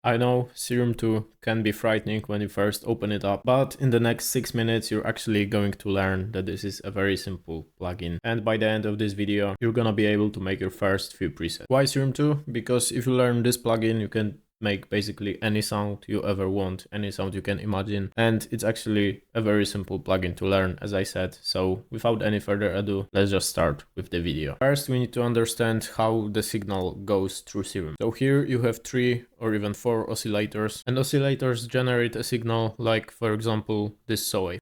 I know Serum 2 can be frightening when you first open it up, but in the next 6 minutes you're actually going to learn that this is a very simple plugin. And by the end of this video, you're gonna be able to make your first few presets. Why Serum 2? Because if you learn this plugin, you can make basically any sound you ever want, any sound you can imagine, and it's actually a very simple plugin to learn, as I said. So without any further ado, let's just start with the video. First, we need to understand how the signal goes through Serum. So here you have 3 or even 4 oscillators, and oscillators generate a signal like, for example, this saw wave.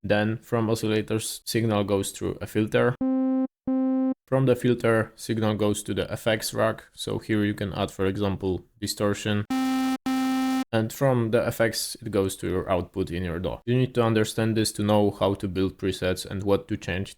Then from oscillators, signal goes through a filter. From the filter, signal goes to the effects rack, so here you can add, for example, distortion. And from the effects, it goes to your output in your DAW. You need to understand this to know how to build presets and what to change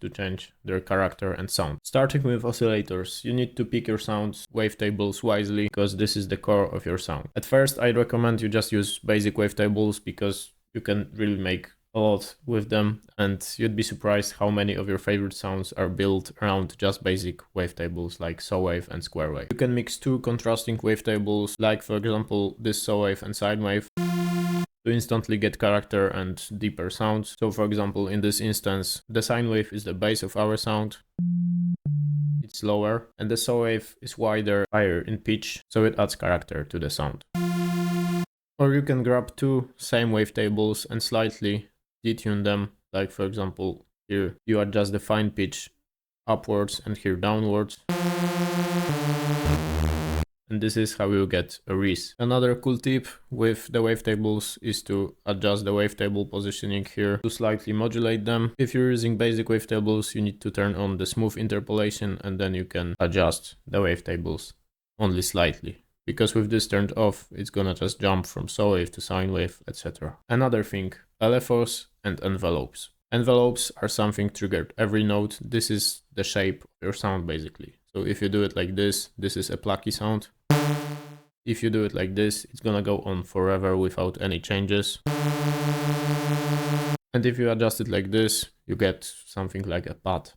their character and sound. Starting with oscillators, you need to pick your sounds, wavetables wisely, because this is the core of your sound. At first, I recommend you just use basic wavetables because you can really make a lot with them, and you'd be surprised how many of your favorite sounds are built around just basic wavetables like saw wave and square wave. You can mix 2 contrasting wavetables, like for example this saw wave and sine wave, to instantly get character and deeper sounds. So for example, in this instance, the sine wave is the base of our sound. It's lower, and the saw wave is wider, higher in pitch, so it adds character to the sound. Or you can grab 2 same wavetables and slightly detune them, like for example here you adjust the fine pitch upwards and here downwards, and this is how you get a res. Another cool tip with the wavetables is to adjust the wavetable positioning here to slightly modulate them. If you're using basic wavetables, you need to turn on the smooth interpolation, and then you can adjust the wavetables only slightly, because with this turned off, it's gonna just jump from saw wave to sine wave, etc. Another thing, LFOs and envelopes. Envelopes are something triggered every note. This is the shape of your sound basically. So if you do it like this is a plucky sound. If you do it like this, it's gonna go on forever without any changes. And if you adjust it like this, you get something like a pad.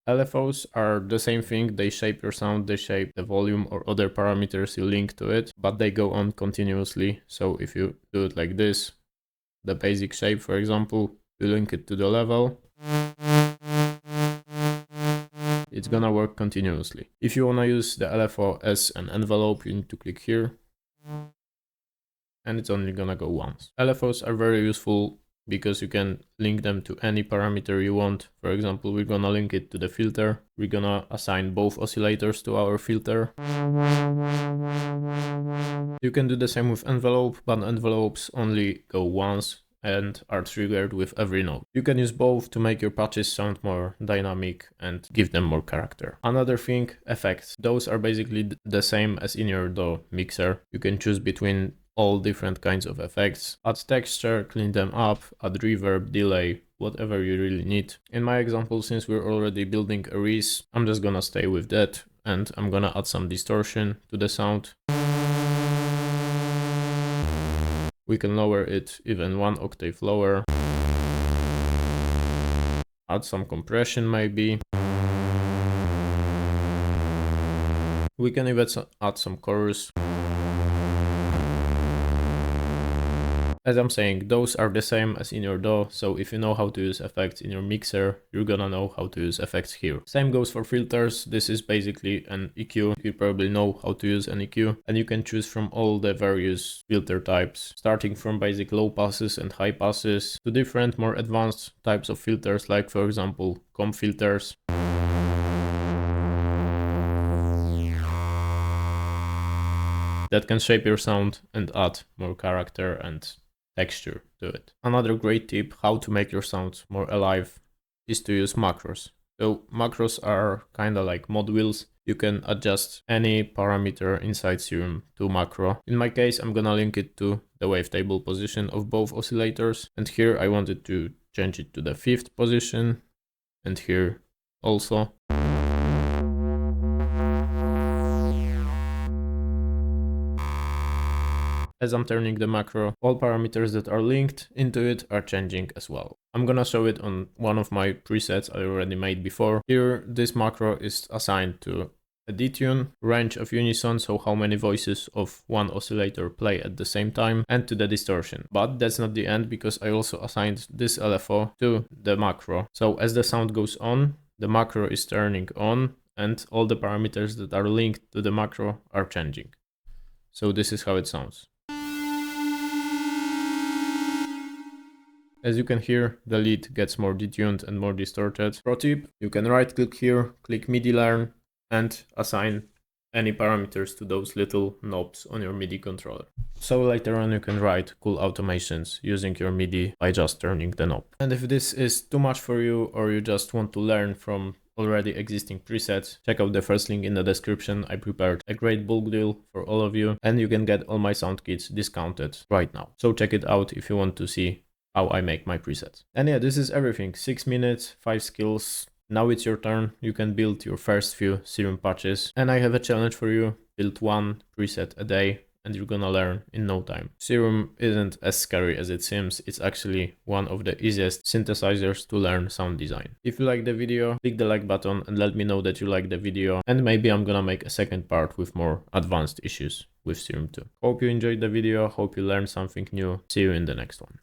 LFOs are the same thing, they shape your sound, they shape the volume or other parameters you link to it, but they go on continuously. So if you do it like this, the basic shape for example, you link it to the level, it's gonna work continuously. If you wanna use the LFO as an envelope, you need to click here, and it's only gonna go once. LFOs are very useful because you can link them to any parameter you want. For example, we're gonna link it to the filter. We're gonna assign both oscillators to our filter. You can do the same with envelope, but envelopes only go once and are triggered with every note. You can use both to make your patches sound more dynamic and give them more character. Another thing, effects. Those are basically the same as in your DAW mixer. You can choose between all different kinds of effects, add texture, clean them up, add reverb, delay, whatever you really need. In my example, since we're already building a res, I'm just gonna stay with that, and I'm gonna add some distortion to the sound. We can lower it even 1 octave lower. Add some compression maybe. We can even add some chorus. As I'm saying, those are the same as in your DAW, so if you know how to use effects in your mixer, you're gonna know how to use effects here. Same goes for filters. This is basically an EQ. You probably know how to use an EQ, and you can choose from all the various filter types, starting from basic low passes and high passes to different more advanced types of filters, like for example comb filters. That can shape your sound and add more character and texture to it. Another great tip how to make your sound more alive is to use macros. So macros are kind of like mod wheels. You can adjust any parameter inside Serum to macro. In my case, I'm gonna link it to the wavetable position of both oscillators, and here I wanted to change it to the 5th position, and here also. As I'm turning the macro, all parameters that are linked into it are changing as well. I'm gonna show it on one of my presets I already made before. Here, this macro is assigned to a detune, range of unison, so how many voices of one oscillator play at the same time, and to the distortion. But that's not the end, because I also assigned this LFO to the macro. So as the sound goes on, the macro is turning on and all the parameters that are linked to the macro are changing. So this is how it sounds. As you can hear, the lead gets more detuned and more distorted. Pro tip, you can right click here, click MIDI learn, and assign any parameters to those little knobs on your MIDI controller. So later on you can write cool automations using your MIDI by just turning the knob. And if this is too much for you, or you just want to learn from already existing presets, check out the first link in the description. I prepared a great bulk deal for all of you, and you can get all my sound kits discounted right now. So check it out if you want to see how I make my presets. And yeah, this is everything. 6 minutes, 5 skills. Now it's your turn. You can build your first few serum patches. And I have a challenge for you. Build 1 preset a day and you're gonna learn in no time. Serum isn't as scary as it seems. It's actually one of the easiest synthesizers to learn sound design. If you like the video, click the like button and let me know that you like the video. And maybe I'm gonna make a second part with more advanced issues with Serum 2. Hope you enjoyed the video. Hope you learned something new. See you in the next one.